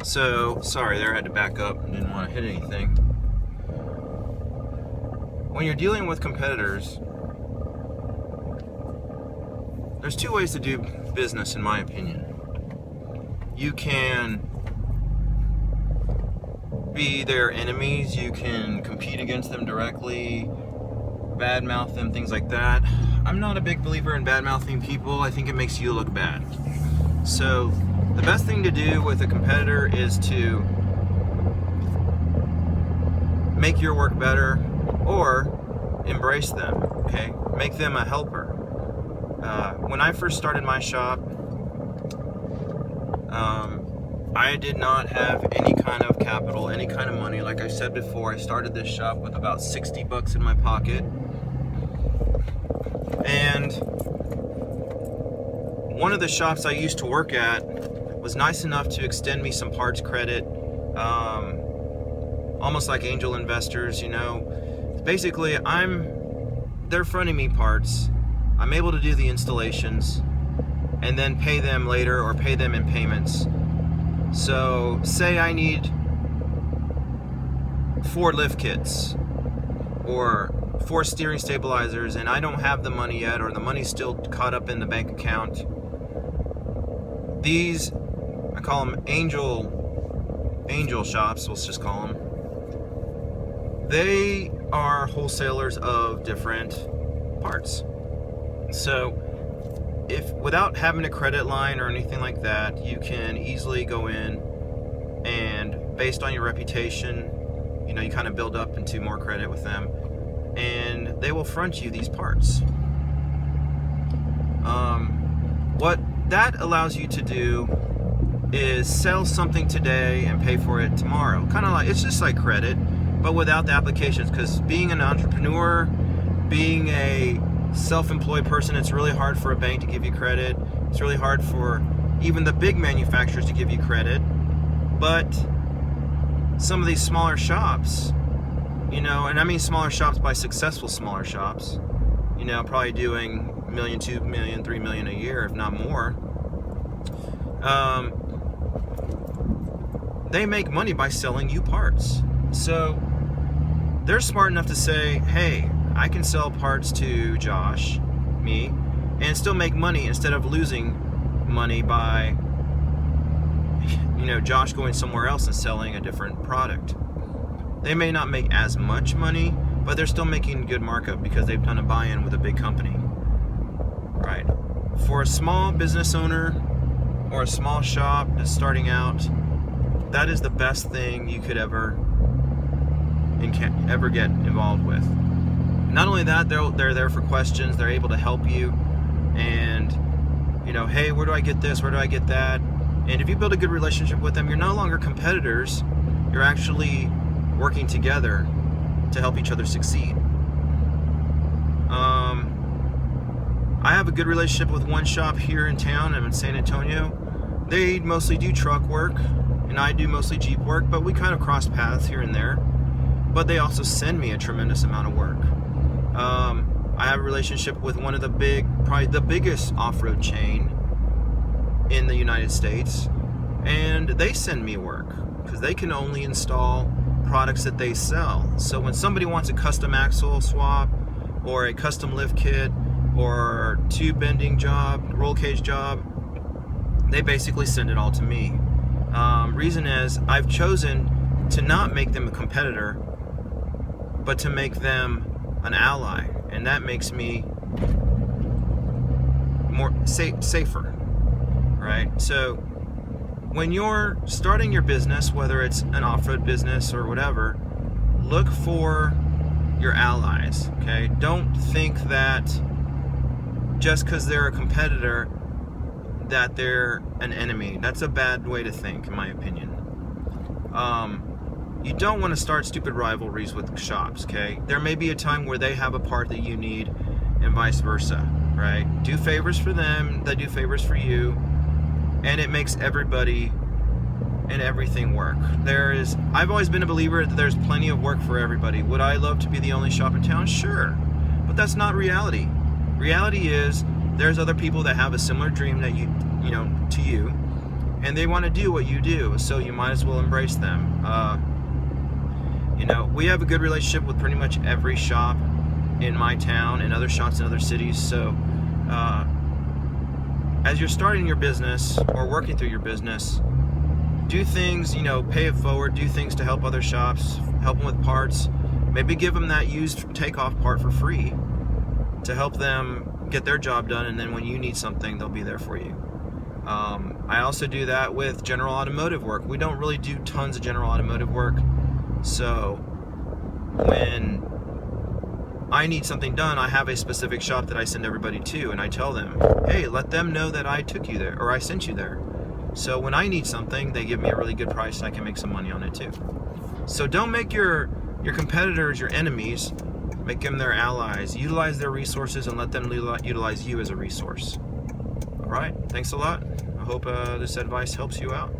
So, sorry there, I had to back up. I didn't want to hit anything. When you're dealing with competitors, there's two ways to do business, in my opinion. You can be their enemies, you can compete against them directly, badmouth them, things like that. I'm not a big believer in badmouthing people. I think it makes you look bad. So, the best thing to do with a competitor is to make your work better or embrace them, okay? Make them a helper. When I first started my shop, I did not have any kind of capital, any kind of money. Like I said before, I started this shop with about 60 bucks in my pocket. And one of the shops I used to work at was nice enough to extend me some parts credit, almost like angel investors, you know. Basically, they're fronting me parts. I'm able to do the installations and then pay them later or pay them in payments. So, say I need 4 lift kits or 4 steering stabilizers and I don't have the money yet, or the money's still caught up in the bank account. These, I call them angel shops, let's just call them. They are wholesalers of different parts. So, if without having a credit line or anything like that, you can easily go in and, based on your reputation, you know, you kind of build up into more credit with them, and they will front you these parts. What that allows you to do is sell something today and pay for it tomorrow. Kind of like, it's just like credit, but without the applications. Because being an entrepreneur, being a self-employed person, it's really hard for a bank to give you credit. It's really hard for even the big manufacturers to give you credit. But some of these smaller shops, you know, and I mean smaller shops by successful smaller shops, you know, probably doing $1 million, $2 million, $3 million a year, if not more. They make money by selling you parts. So they're smart enough to say, hey, I can sell parts to Josh, me, and still make money instead of losing money by, you know, Josh going somewhere else and selling a different product. They may not make as much money, but they're still making good markup because they've done a buy-in with a big company. Right. For a small business owner or a small shop that's starting out, that is the best thing you could ever get involved with. Not only that, they're there for questions. They're able to help you, and you know, hey, where do I get this? Where do I get that? And if you build a good relationship with them, you're no longer competitors. You're actually working together to help each other succeed. I have a good relationship with one shop here in town. I'm in San Antonio. They mostly do truck work, and I do mostly Jeep work, but we kind of cross paths here and there. But they also send me a tremendous amount of work. I have a relationship with one of the probably the biggest off-road chain in the United States, and they send me work because they can only install products that they sell. So when somebody wants a custom axle swap or a custom lift kit or tube bending job, roll cage job, they basically send it all to me. Reason is, I've chosen to not make them a competitor, but to make them an ally, and that makes me more safer, right? So when you're starting your business, whether it's an off-road business or whatever, look for your allies, okay? Don't think that just because they're a competitor that they're an enemy. That's a bad way to think, in my opinion. You don't want to start stupid rivalries with shops, okay? There may be a time where they have a part that you need and vice versa, right? Do favors for them, they do favors for you, and it makes everybody and everything work. I've always been a believer that there's plenty of work for everybody. Would I love to be the only shop in town? Sure, but that's not reality. Reality is there's other people that have a similar dream that you know, to you, and they want to do what you do, so you might as well embrace them. We have a good relationship with pretty much every shop in my town and other shops in other cities. So as you're starting your business or working through your business, do things, pay it forward, do things to help other shops, help them with parts, maybe give them that used takeoff part for free to help them get their job done, and then when you need something, they'll be there for you. I also do that with general automotive work. We don't really do tons of general automotive work, so when I need something done, I have a specific shop that I send everybody to, and I tell them, hey, let them know that I took you there, or I sent you there. So when I need something, they give me a really good price, and I can make some money on it too. So don't make your competitors your enemies, make them their allies. Utilize their resources and let them utilize you as a resource. All right, thanks a lot. I hope this advice helps you out.